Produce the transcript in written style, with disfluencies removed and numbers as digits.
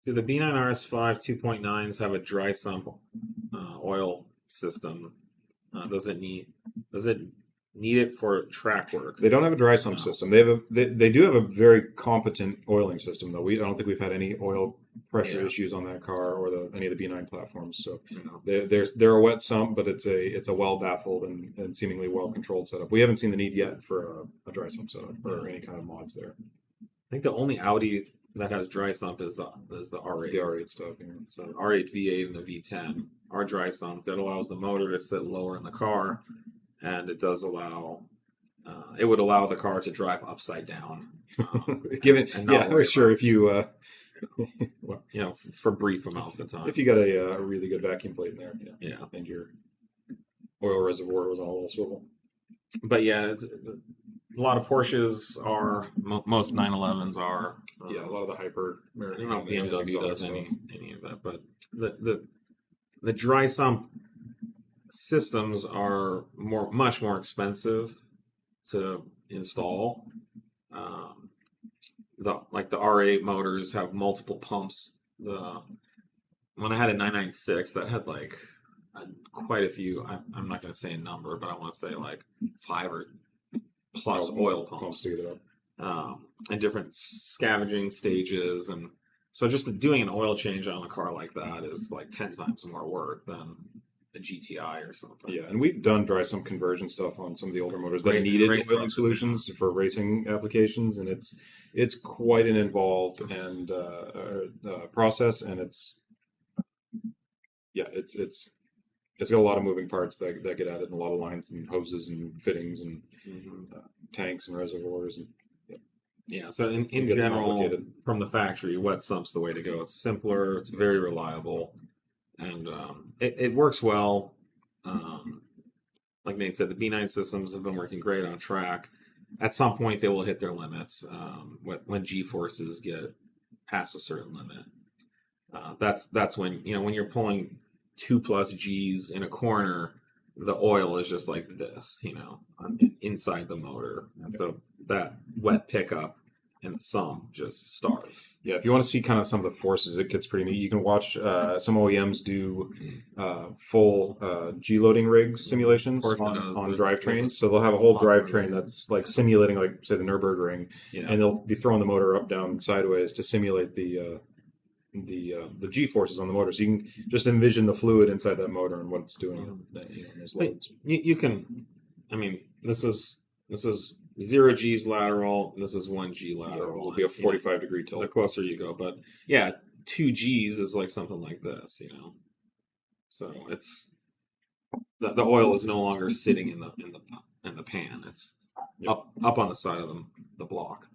Do the B9 RS5 2.9s have a dry sump oil system? Does it need it for track work? They don't have a dry sump system. They do have a very competent oiling system though. I don't think we've had any oil pressure issues on that car or any of the B9 platforms. So they're a wet sump, but it's a well baffled and seemingly well controlled setup. We haven't seen the need yet for a dry sump setup or any kind of mods there. I think the only Audi that has dry sump is the R8. The R8 stuff. Yeah. So R8 V8 and the V10 are dry sumps. That allows the motor to sit lower in the car, and it does allow. It would allow the car to drive upside down. We're sure if you. Well, for brief amounts of time. If you got a really good vacuum plate in there, yeah, and your oil reservoir was all swivel. But yeah, a lot of Porsches are, most 911s are. A lot of the hyper. I don't know if BMW does any of that, but the dry sump systems are much more expensive to install. The R8 motors have multiple pumps. When I had a 996, that had quite a few. I'm not going to say a number, but I want to say 5 or plus oil pumps. And different scavenging stages, and so just doing an oil change on a car like that is 10 times more work than a GTI or something. Yeah, and we've done dry sump conversion stuff on some of the older motors that needed oiling solutions for racing applications, and it's quite an involved and process, and it's got a lot of moving parts that get added, and a lot of lines and hoses and fittings and tanks and reservoirs and. Yeah, so in general, from the factory, wet sump's the way to go. It's simpler, it's very reliable, and it works well. Like Nate said, the B9 systems have been working great on track. At some point, they will hit their limits when G-forces get past a certain limit. That's when, when you're pulling 2+ Gs in a corner, the oil is just like this, inside the motor. And so that wet pickup and the sump just starves. Yeah, if you want to see kind of some of the forces, it gets pretty neat. You can watch some OEMs do full G-loading rig simulations on drivetrains. So they'll have a whole drivetrain that's simulating, say, the Nürburgring, and they'll be throwing the motor up, down, sideways to simulate the G-forces on the motor. So you can just envision the fluid inside that motor and what it's doing. You can, this is 0 G's lateral, this is 1 G lateral. It'll be a 45-degree tilt. The closer you go, but 2 G's is something like this, So it's the oil is no longer sitting in the pan. It's up on the side of the block.